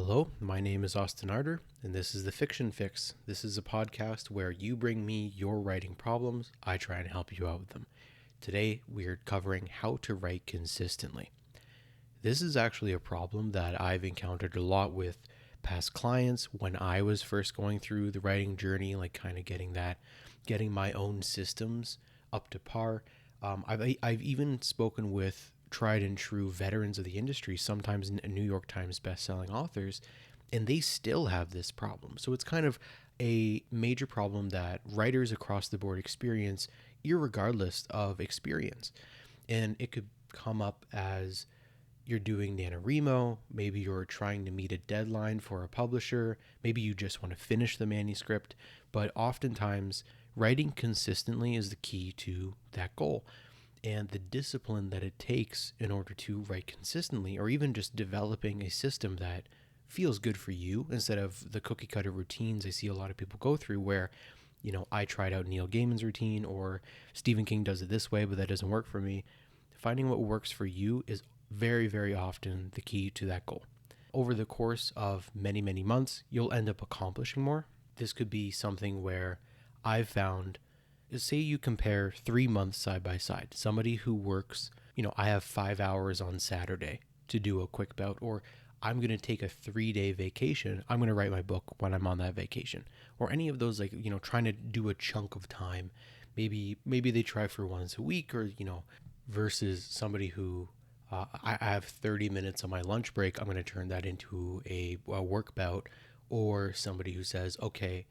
Hello, my name is Austin Arter, and this is The Fiction Fix. This is a podcast where you bring me your writing problems, I try and help you out with them. Today, we're covering how to write consistently. This is actually a problem that I've encountered a lot with past clients when I was first going through the writing journey, like kind of getting my own systems up to par. I've even spoken with tried and true veterans of the industry, sometimes New York Times best-selling authors, and they still have this problem. So it's kind of a major problem that writers across the board experience, irregardless of experience. And it could come up as you're doing NaNoWriMo, maybe you're trying to meet a deadline for a publisher, maybe you just want to finish the manuscript, but oftentimes writing consistently is the key to that goal. And the discipline that it takes in order to write consistently, or even just developing a system that feels good for you instead of the cookie cutter routines I see a lot of people go through where, I tried out Neil Gaiman's routine or Stephen King does it this way, but that doesn't work for me. Finding what works for you is very, very often the key to that goal. Over the course of many, many months, you'll end up accomplishing more. This could be something where I've found, say you compare 3 months side by side. Somebody who works, I have 5 hours on Saturday to do a quick bout, or I'm going to take a 3-day vacation. I'm going to write my book when I'm on that vacation, or any of those, trying to do a chunk of time. Maybe they try for once a week, or, versus somebody who I have 30 minutes on my lunch break. I'm going to turn that into a work bout, or somebody who says, okay,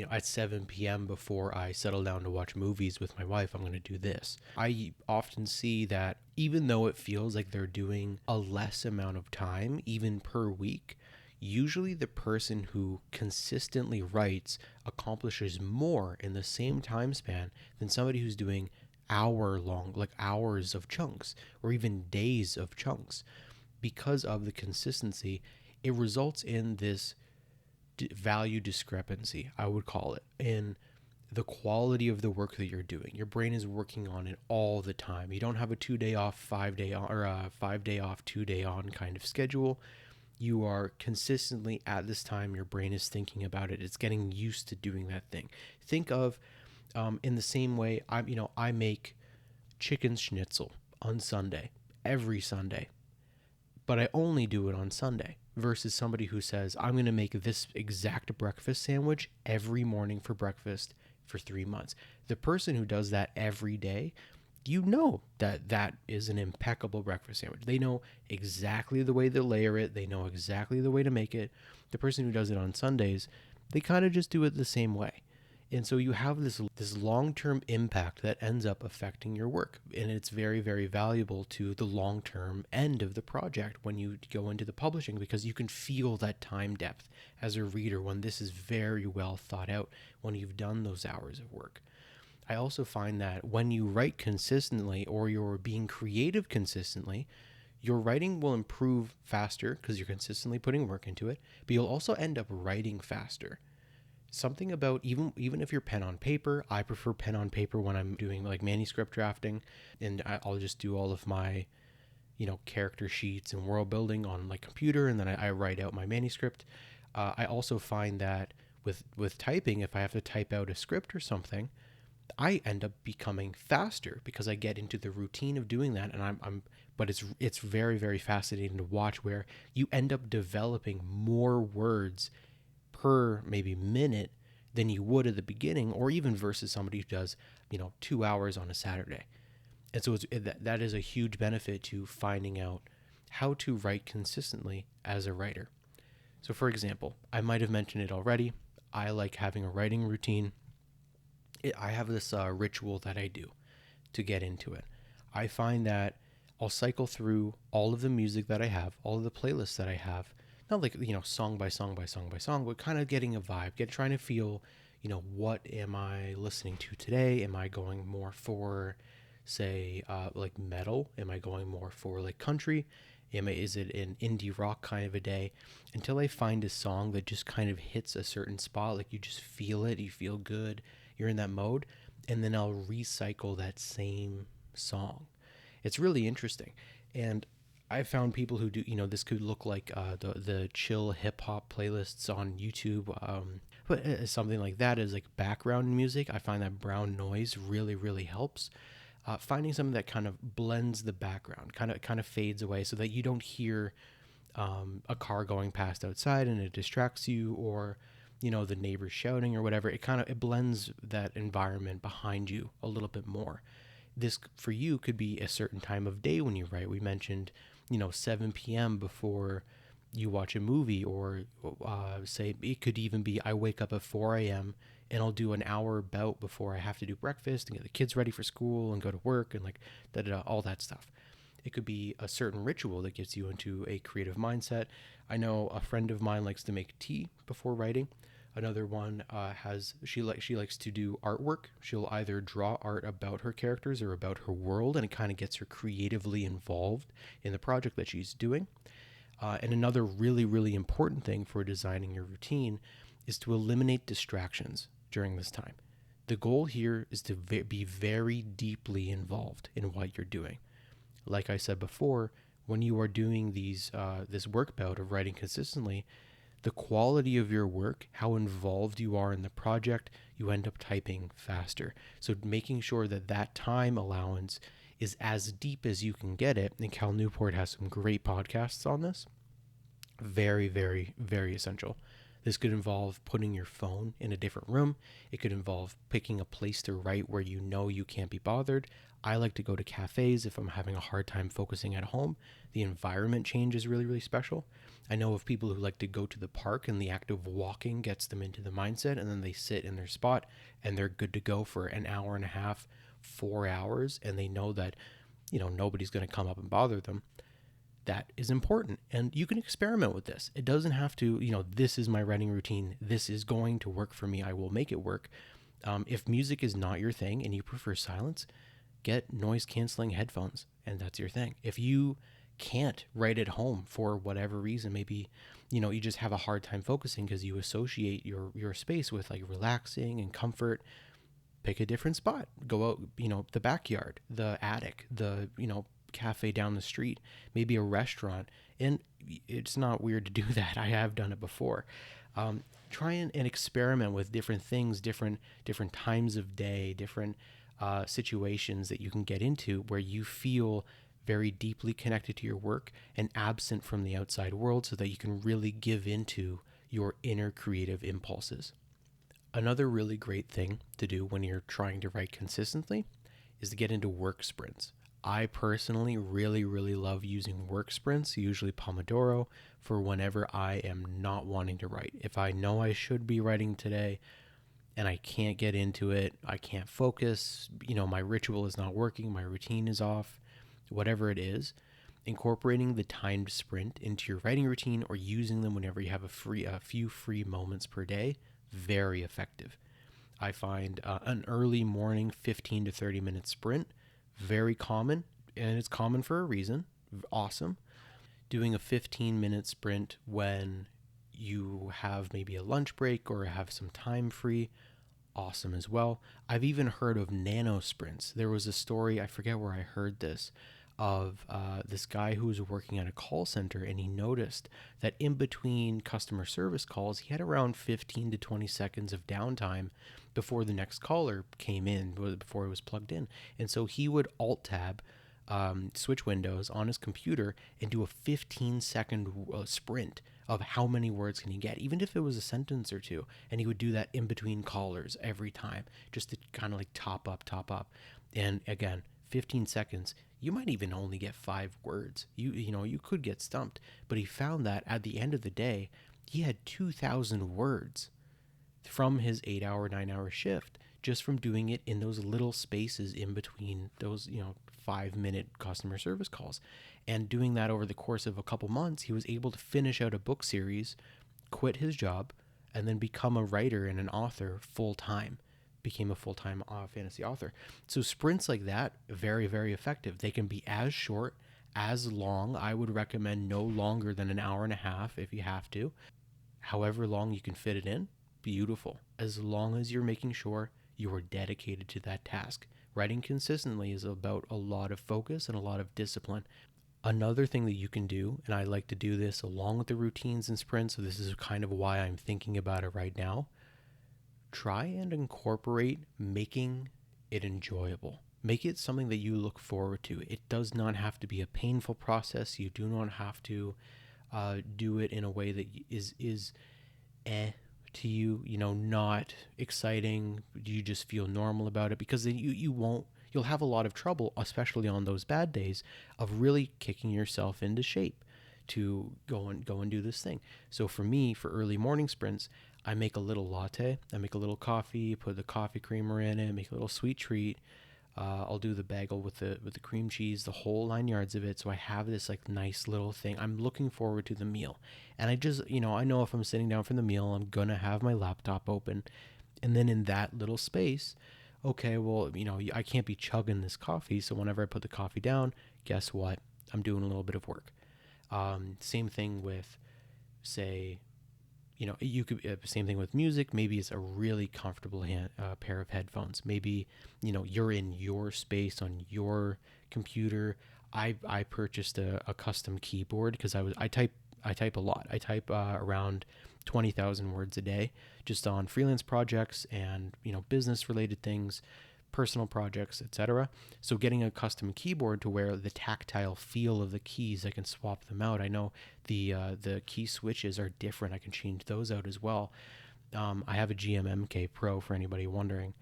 at 7 p.m. before I settle down to watch movies with my wife, I'm going to do this. I often see that even though it feels like they're doing a less amount of time, even per week, usually the person who consistently writes accomplishes more in the same time span than somebody who's doing hours of chunks, or even days of chunks. Because of the consistency, it results in this value discrepancy, I would call it, in the quality of the work that you're doing. Your brain is working on it all the time. You don't have a 2-day off, 5-day on, or a 5-day off, 2-day on kind of schedule. You are consistently at this time, your brain is thinking about it. It's getting used to doing that thing. Think of, in the same way, I make chicken schnitzel on Sunday, every Sunday, but I only do it on Sunday, versus somebody who says, I'm going to make this exact breakfast sandwich every morning for breakfast for 3 months. The person who does that every day, that is an impeccable breakfast sandwich. They know exactly the way to layer it. They know exactly the way to make it. The person who does it on Sundays, they kind of just do it the same way. And so you have this long-term impact that ends up affecting your work. And it's very, very valuable to the long-term end of the project when you go into the publishing, because you can feel that time depth as a reader when this is very well thought out, when you've done those hours of work. I also find that when you write consistently, or you're being creative consistently, your writing will improve faster because you're consistently putting work into it, but you'll also end up writing faster. Something about, even if you're pen on paper, I prefer pen on paper when I'm doing like manuscript drafting, and I'll just do all of my, character sheets and world building on like computer, and then I write out my manuscript. I also find that with typing, if I have to type out a script or something, I end up becoming faster because I get into the routine of doing that, and but it's very, very fascinating to watch where you end up developing more words per maybe minute than you would at the beginning, or even versus somebody who does 2 hours on a Saturday. And so that is a huge benefit to finding out how to write consistently as a writer. So for example, I might have mentioned it already, I like having a writing routine. I have this ritual that I do to get into it. I find that I'll cycle through all of the music that I have, all of the playlists that I have, not like, song by song by song by song, but kind of getting a vibe, trying to feel, what am I listening to today? Am I going more for, say, like metal? Am I going more for like country? Is it an indie rock kind of a day? Until I find a song that just kind of hits a certain spot, like you just feel it, you feel good, you're in that mode, and then I'll recycle that same song. It's really interesting. And I found people who do, this could look like the chill hip hop playlists on YouTube, but something like that is like background music. I find that brown noise really, really helps. Finding something that kind of blends the background, kind of fades away, so that you don't hear a car going past outside and it distracts you, or the neighbors shouting or whatever. It blends that environment behind you a little bit more. This for you could be a certain time of day when you write. We mentioned 7 p.m. before you watch a movie, or say it could even be I wake up at 4 a.m. and I'll do an hour bout before I have to do breakfast and get the kids ready for school and go to work and like all that stuff. It could be a certain ritual that gets you into a creative mindset. I know a friend of mine likes to make tea before writing. Another one she likes to do artwork. She'll either draw art about her characters or about her world, and it kind of gets her creatively involved in the project that she's doing. And another really, really important thing for designing your routine is to eliminate distractions during this time. The goal here is to be very deeply involved in what you're doing. Like I said before, when you are doing this work bout of writing consistently, the quality of your work, how involved you are in the project, you end up typing faster. So making sure that time allowance is as deep as you can get it. And Cal Newport has some great podcasts on this. Very, very, very essential. This could involve putting your phone in a different room. It could involve picking a place to write where you can't be bothered. I like to go to cafes if I'm having a hard time focusing at home. The environment change is really, really special. I know of people who like to go to the park, and the act of walking gets them into the mindset, and then they sit in their spot and they're good to go for an hour and a half, 4 hours, and they know that nobody's going to come up and bother them. That is important, and you can experiment with this. It doesn't have to, this is my writing routine, this is going to work for me, I will make it work. If music is not your thing and you prefer silence, get noise canceling headphones, and that's your thing. If you can't write at home for whatever reason, maybe you just have a hard time focusing because you associate your space with like relaxing and comfort, pick a different spot. Go out, the backyard, the attic, the cafe down the street, maybe a restaurant. And it's not weird to do that. I have done it before. Try and experiment with different things, different times of day, different situations that you can get into where you feel very deeply connected to your work and absent from the outside world, so that you can really give into your inner creative impulses. Another really great thing to do when you're trying to write consistently is to get into work sprints. I personally really, really love using work sprints, usually Pomodoro, for whenever I am not wanting to write. If I know I should be writing today and I can't get into it, I can't focus, my ritual is not working, my routine is off, whatever it is, incorporating the timed sprint into your writing routine or using them whenever you have a few free moments per day, very effective. I find an early morning 15 to 30 minute sprint very common, and it's common for a reason. Awesome. Doing a 15-minute sprint when you have maybe a lunch break or have some time free, awesome as well. I've even heard of nano sprints. There was a story, I forget where I heard this, of this guy who was working at a call center, and he noticed that in between customer service calls, he had around 15 to 20 seconds of downtime before the next caller came in, before it was plugged in. And so he would alt-tab, switch windows on his computer and do a 15-second sprint of how many words can he get, even if it was a sentence or two. And he would do that in between callers every time, just to kind of like top up. And again, 15 seconds, you might even only get 5 words. You could get stumped. But he found that at the end of the day, he had 2,000 words from his 8-hour, 9-hour shift, just from doing it in those little spaces in between those, 5-minute customer service calls. And doing that over the course of a couple months, he was able to finish out a book series, quit his job, and then become a writer and an author full time. Became a full-time fantasy author. So sprints like that, very, very effective. They can be as short, as long. I would recommend no longer than an hour and a half if you have to. However long you can fit it in, beautiful. As long as you're making sure you are dedicated to that task. Writing consistently is about a lot of focus and a lot of discipline. Another thing that you can do, and I like to do this along with the routines and sprints, so this is kind of why I'm thinking about it right now. Try and incorporate making it enjoyable. Make it something that you look forward to. It does not have to be a painful process. You do not have to do it in a way that is to you, not exciting. You just feel normal about it, because then you'll have a lot of trouble, especially on those bad days, of really kicking yourself into shape to go and do this thing. So for me, for early morning sprints, I make a little latte. I make a little coffee, put the coffee creamer in it, make a little sweet treat. I'll do the bagel with the cream cheese, the whole 9 yards of it. So I have this like nice little thing. I'm looking forward to the meal, and I just I know if I'm sitting down for the meal, I'm gonna have my laptop open, and then in that little space, okay, well, I can't be chugging this coffee. So whenever I put the coffee down, guess what? I'm doing a little bit of work. Same thing with, say, you could same thing with music. Maybe it's a really comfortable pair of headphones. Maybe you're in your space on your computer. I purchased a custom keyboard because I type a lot. I type around 20,000 words a day, just on freelance projects and business related things, personal projects, etc. So getting a custom keyboard to where the tactile feel of the keys, I can swap them out. I know the key switches are different. I can change those out as well. I have a GMMK Pro, for anybody wondering.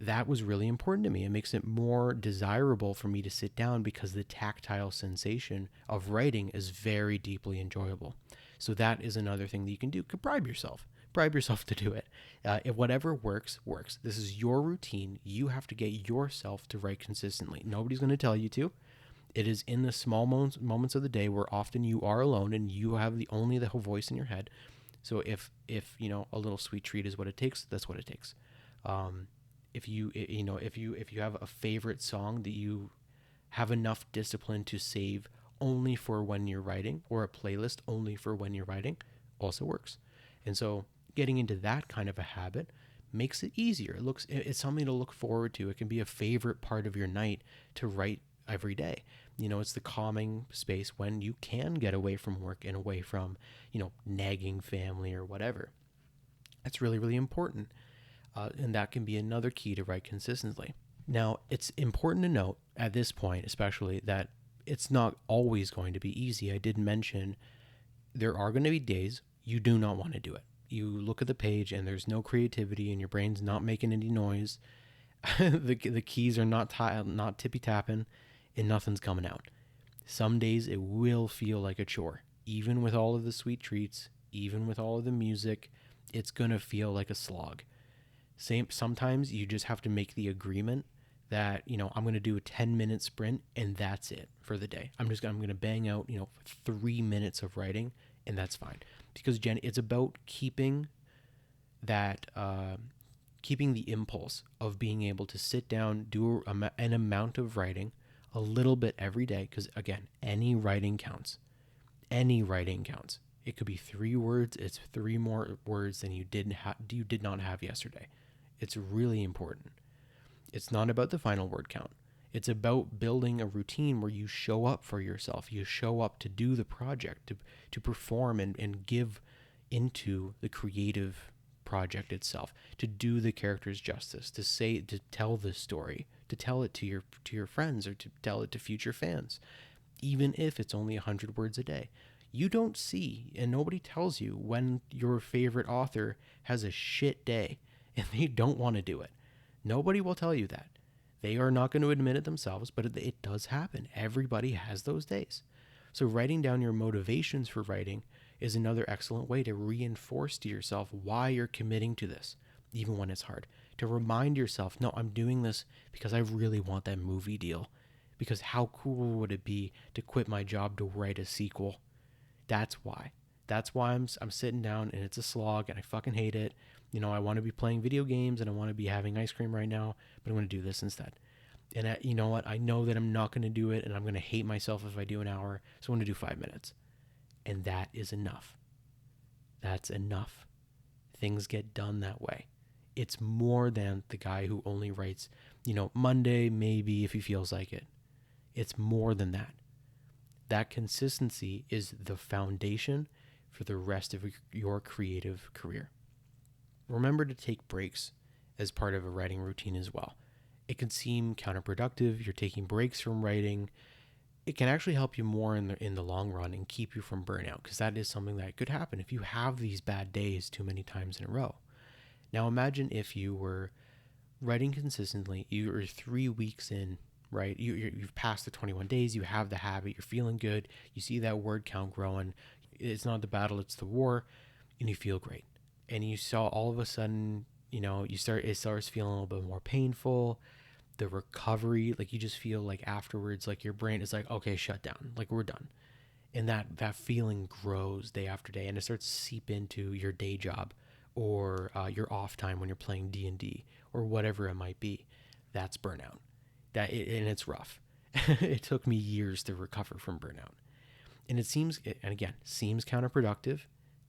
That was really important to me. It makes it more desirable for me to sit down because the tactile sensation of writing is very deeply enjoyable. So that is another thing that you can do. Bribe yourself. Bribe yourself to do it. If whatever works, works. This is your routine. You have to get yourself to write consistently. Nobody's going to tell you to. It is in the small moments of the day where often you are alone and you have only the whole voice in your head. So if a little sweet treat is what it takes, that's what it takes. If you have a favorite song that you have enough discipline to save only for when you're writing, or a playlist only for when you're writing, also works. And so getting into that kind of a habit makes it easier. It's something to look forward to. It can be a favorite part of your night to write every day. It's the calming space when you can get away from work and away from, nagging family or whatever. That's really, really important. And that can be another key to write consistently. Now, it's important to note at this point, especially, that it's not always going to be easy. I did mention there are going to be days you do not want to do it. You look at the page and there's no creativity and your brain's not making any noise. the keys are not tippy tapping and nothing's coming out. Some days it will feel like a chore. Even with all of the sweet treats, even with all of the music, it's going to feel like a slog. Sometimes you just have to make the agreement that, I'm going to do a 10-minute sprint and that's it for the day. I'm going to bang out, 3 minutes of writing, and that's fine. Because it's about keeping the impulse of being able to sit down, do an amount of writing, a little bit every day. Because again, any writing counts. Any writing counts. It could be 3 words. It's 3 more words than you did not have yesterday. It's really important. It's not about the final word count. It's about building a routine where you show up for yourself. You show up to do the project, to perform and give into the creative project itself, to do the characters justice, to tell the story, to tell it to your friends, or to tell it to future fans, even if it's only 100 words a day. You don't see, and nobody tells you when your favorite author has a shit day and they don't want to do it. Nobody will tell you that. They are not going to admit it themselves, but it does happen. Everybody has those days. So writing down your motivations for writing is another excellent way to reinforce to yourself why you're committing to this, even when it's hard. To remind yourself, no, I'm doing this because I really want that movie deal. Because how cool would it be to quit my job to write a sequel? That's why. That's why I'm sitting down and it's a slog and I fucking hate it. I want to be playing video games and I want to be having ice cream right now, but I'm going to do this instead. And you know what? I know that I'm not going to do it and I'm going to hate myself if I do an hour. So I'm going to do 5 minutes. And that is enough. That's enough. Things get done that way. It's more than the guy who only writes, Monday, maybe if he feels like it. It's more than that. That consistency is the foundation for the rest of your creative career. Remember to take breaks as part of a writing routine as well. It can seem counterproductive. You're taking breaks from writing. It can actually help you more in the long run and keep you from burnout, because that is something that could happen if you have these bad days too many times in a row. Now imagine if you were writing consistently, you're 3 weeks in, right? You've passed the 21 days, you have the habit, you're feeling good, you see that word count growing. It's not the battle, it's the war, and you feel great. And you saw all of a sudden, it starts feeling a little bit more painful. The recovery, like you just feel like afterwards, like your brain is like, okay, shut down, like we're done. And that feeling grows day after day, and it starts to seep into your day job or your off time when you're playing D&D or whatever it might be. That's burnout. And it's rough. It took me years to recover from burnout. And seems counterproductive.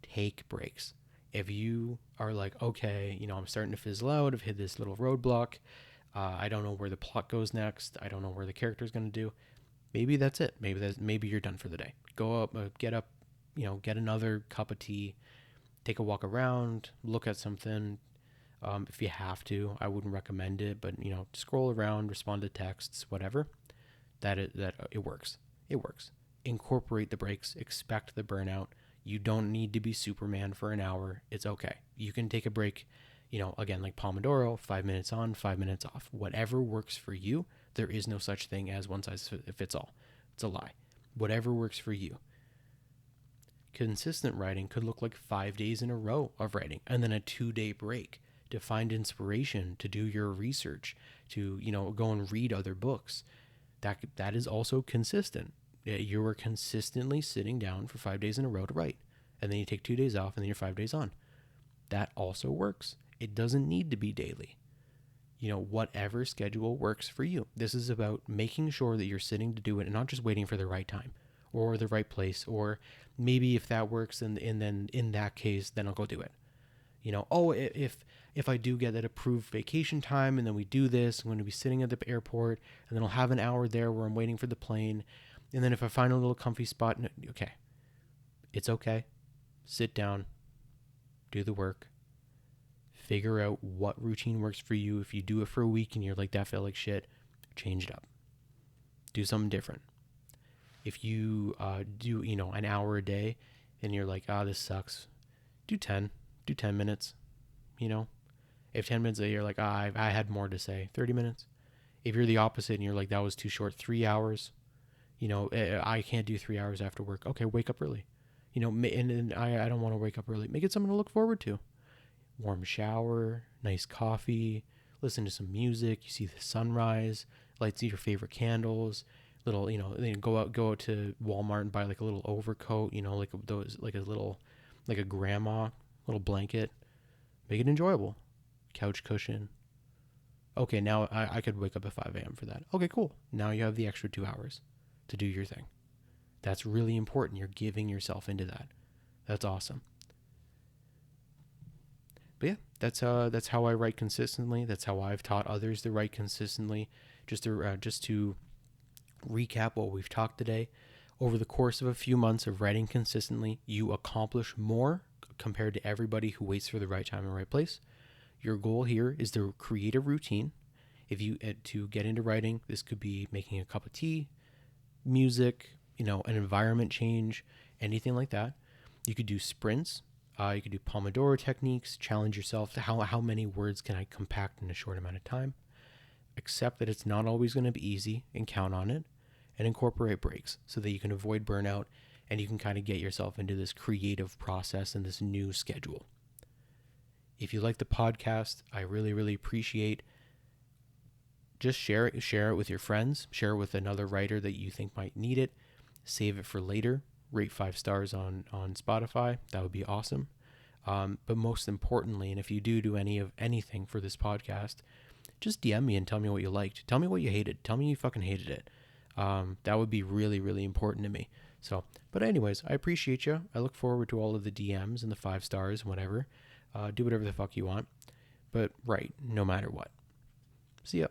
Take breaks. If you are like, okay, I'm starting to fizzle out, I've hit this little roadblock, I don't know where the plot goes next, I don't know where the character is going to do, maybe that's it. Maybe you're done for the day. Go up, get up, get another cup of tea, take a walk around, look at something. If you have to, I wouldn't recommend it, but scroll around, respond to texts, whatever. It works. It works. Incorporate the breaks. Expect the burnout. You don't need to be Superman for an hour. It's okay. You can take a break. Again, like Pomodoro, 5 minutes on, 5 minutes off. Whatever works for you. There is no such thing as one size fits all. It's a lie. Whatever works for you. Consistent writing could look like 5 days in a row of writing and then a 2-day break to find inspiration, to do your research, to, go and read other books. That is also consistent. You are consistently sitting down for 5 days in a row to write, and then you take 2 days off, and then you're 5 days on. That also works. It doesn't need to be daily. Whatever schedule works for you. This is about making sure that you're sitting to do it and not just waiting for the right time or the right place, or maybe if that works, and then in that case, then I'll go do it. If I do get that approved vacation time and then we do this, I'm going to be sitting at the airport, and then I'll have an hour there where I'm waiting for the plane. And then if I find a little comfy spot, okay, it's okay. Sit down, do the work, figure out what routine works for you. If you do it for a week and you're like, that felt like shit, change it up. Do something different. If you do, an hour a day and you're like, this sucks, do 10 minutes, If 10 minutes a day, you're like, I had more to say, 30 minutes. If you're the opposite and you're like, that was too short, 3 hours, I can't do 3 hours after work. Okay, wake up early. And I don't want to wake up early. Make it something to look forward to. Warm shower, nice coffee, listen to some music. You see the sunrise, light your favorite candles. Little, go out to Walmart and buy like a little overcoat. Like those, like a grandma little blanket. Make it enjoyable. Couch cushion. Okay, now I could wake up at 5 a.m. for that. Okay, cool. Now you have the extra 2 hours to do your thing. That's really important. You're giving yourself into that. That's awesome. But yeah, that's how I write consistently. That's how I've taught others to write consistently. Just to recap what we've talked today, over the course of a few months of writing consistently, you accomplish more compared to everybody who waits for the right time and right place. Your goal here is to create a routine. If you to get into writing, this could be making a cup of tea, music, an environment change, anything like that. You could do sprints. You could do Pomodoro techniques. Challenge yourself to how many words can I compact in a short amount of time. Accept that it's not always going to be easy and count on it, and incorporate breaks so that you can avoid burnout and you can kind of get yourself into this creative process and this new schedule. If you like the podcast, I really, really appreciate just share it with your friends, share it with another writer that you think might need it, save it for later, rate 5 stars on Spotify. That would be awesome. But most importantly, and if you do anything for this podcast, just DM me and tell me what you liked. Tell me what you hated. Tell me you fucking hated it. That would be really, really important to me. So, but anyways, I appreciate you. I look forward to all of the DMs and the 5 stars, whatever. Do whatever the fuck you want. But right, no matter what. See ya.